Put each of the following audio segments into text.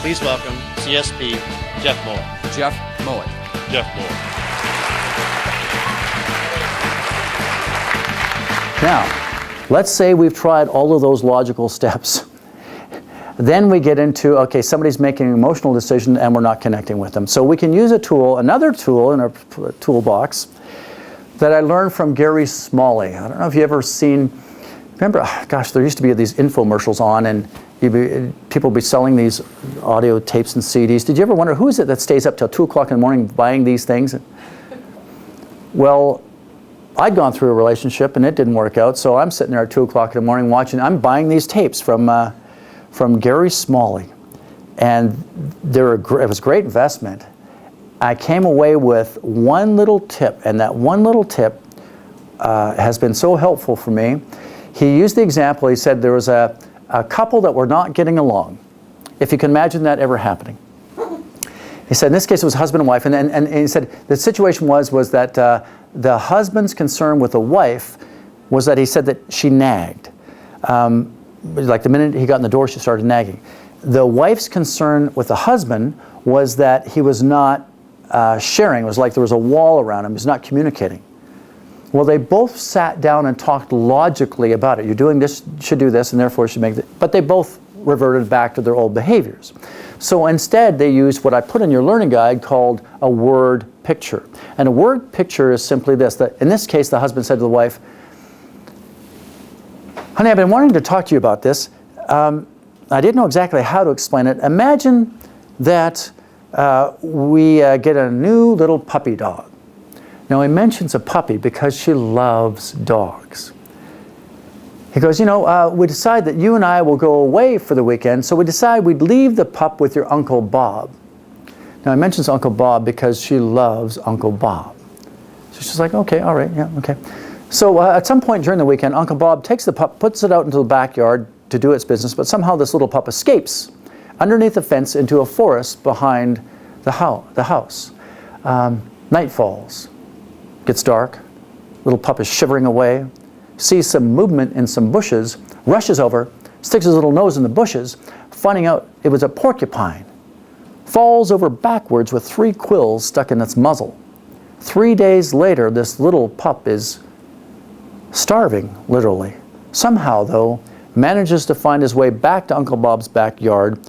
Please welcome CSP Jeff Mowatt. Jeff Mowatt. Jeff Mowatt. Now, let's say we've tried all of those logical steps. Then we get into, okay, somebody's making an emotional decision and we're not connecting with them. So we can use a tool, another tool in our toolbox that I learned from Gary Smalley. I don't know if you ever seen, remember, gosh, there used to be these infomercials on and people would be selling these audio tapes and CDs. Did you ever wonder, who is it that stays up till 2 o'clock in the morning buying these things? Well, I'd gone through a relationship and it didn't work out, so I'm sitting there at 2 o'clock in the morning watching, I'm buying these tapes from Gary Smalley. And it was a great investment. I came away with one little tip, and that one little tip has been so helpful for me. He used the example, he said there was a couple that were not getting along. If you can imagine that ever happening. He said in this case it was husband and wife, and he said the situation was that the husband's concern with the wife was that he said that she nagged. Like the minute he got in the door, she started nagging. The wife's concern with the husband was that he was not sharing. It was like there was a wall around him. He was not communicating. Well, they both sat down and talked logically about it. You're doing this, you should do this, and therefore you should make it. But they both reverted back to their old behaviors. So instead, they used what I put in your learning guide called a word picture. And a word picture is simply this, that in this case, the husband said to the wife, honey, I've been wanting to talk to you about this. I didn't know exactly how to explain it. Imagine that we get a new little puppy dog. Now, he mentions a puppy because she loves dogs. He goes, you know, we decide that you and I will go away for the weekend, so we decide we'd leave the pup with your Uncle Bob. Now, he mentions Uncle Bob because she loves Uncle Bob. So she's like, okay, all right, yeah, okay. So at some point during the weekend, Uncle Bob takes the pup, puts it out into the backyard to do its business, but somehow this little pup escapes underneath the fence into a forest behind the house. Night falls. Gets dark. Little pup is shivering away. Sees some movement in some bushes. Rushes over. Sticks his little nose in the bushes. Finding out it was a porcupine. Falls over backwards with 3 quills stuck in its muzzle. 3 days later, this little pup is starving, literally. Somehow, though, manages to find his way back to Uncle Bob's backyard.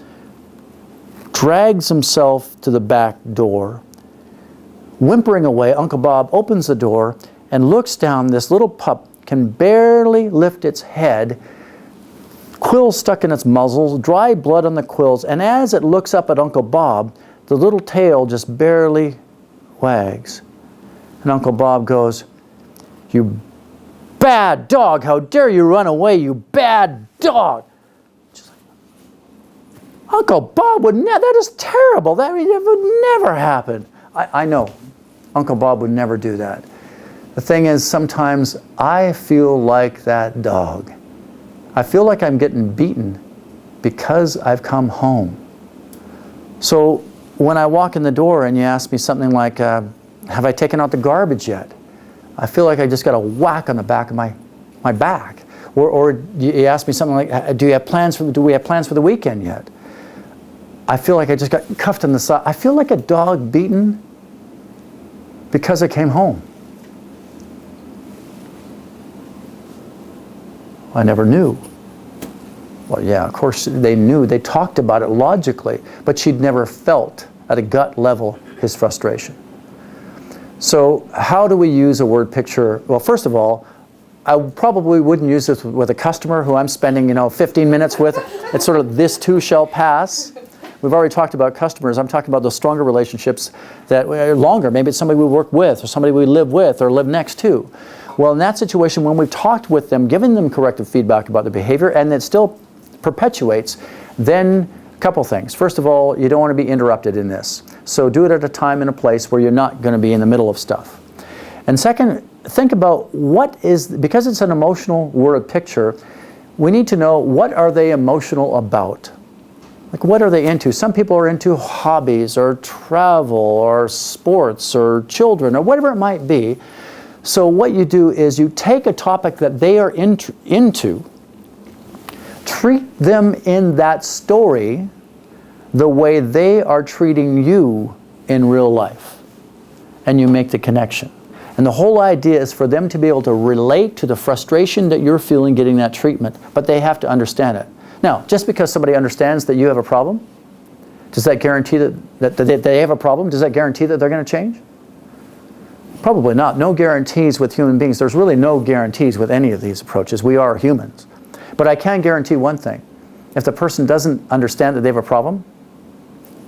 Drags himself to the back door. Whimpering away, Uncle Bob opens the door and looks down. This little pup can barely lift its head, quills stuck in its muzzle, dry blood on the quills, and as it looks up at Uncle Bob, the little tail just barely wags. And Uncle Bob goes, "You bad dog, how dare you run away, you bad dog." Uncle Bob would never, that is terrible, that would never happen. I know. Uncle Bob would never do that. The thing is, sometimes I feel like that dog. I feel like I'm getting beaten because I've come home. So when I walk in the door and you ask me something like, have I taken out the garbage yet? I feel like I just got a whack on the back of my back. Or you ask me something like, do we have plans for the weekend yet? I feel like I just got cuffed in the side. I feel like a dog beaten because I came home. I never knew. Well, yeah, of course they knew. They talked about it logically, but she'd never felt at a gut level his frustration. So how do we use a word picture? Well, first of all, I probably wouldn't use this with a customer who I'm spending 15 minutes with. It's sort of this too shall pass. We've already talked about customers. I'm talking about those stronger relationships that are longer. Maybe it's somebody we work with or somebody we live with or live next to. Well, in that situation, when we've talked with them, given them corrective feedback about their behavior, and it still perpetuates, then a couple things. First of all, you don't want to be interrupted in this. So do it at a time and a place where you're not going to be in the middle of stuff. And second, think about because it's an emotional word picture, we need to know what are they emotional about. Like, what are they into? Some people are into hobbies or travel or sports or children or whatever it might be. So what you do is you take a topic that they are into, treat them in that story the way they are treating you in real life. And you make the connection. And the whole idea is for them to be able to relate to the frustration that you're feeling getting that treatment, but they have to understand it. Now, just because somebody understands that you have a problem, does that guarantee that they have a problem? Does that guarantee that they're going to change? Probably not. No guarantees with human beings. There's really no guarantees with any of these approaches. We are humans. But I can guarantee one thing. If the person doesn't understand that they have a problem,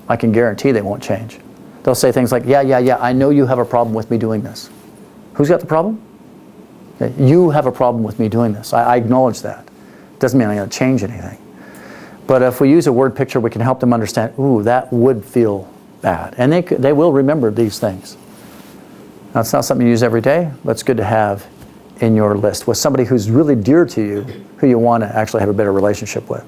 I can guarantee they won't change. They'll say things like, yeah, I know you have a problem with me doing this. Who's got the problem? Okay, you have a problem with me doing this. I acknowledge that. Doesn't mean I'm going to change anything. But if we use a word picture, we can help them understand, ooh, that would feel bad. And they will remember these things. Now, it's not something you use every day, but it's good to have in your list with somebody who's really dear to you, who you want to actually have a better relationship with.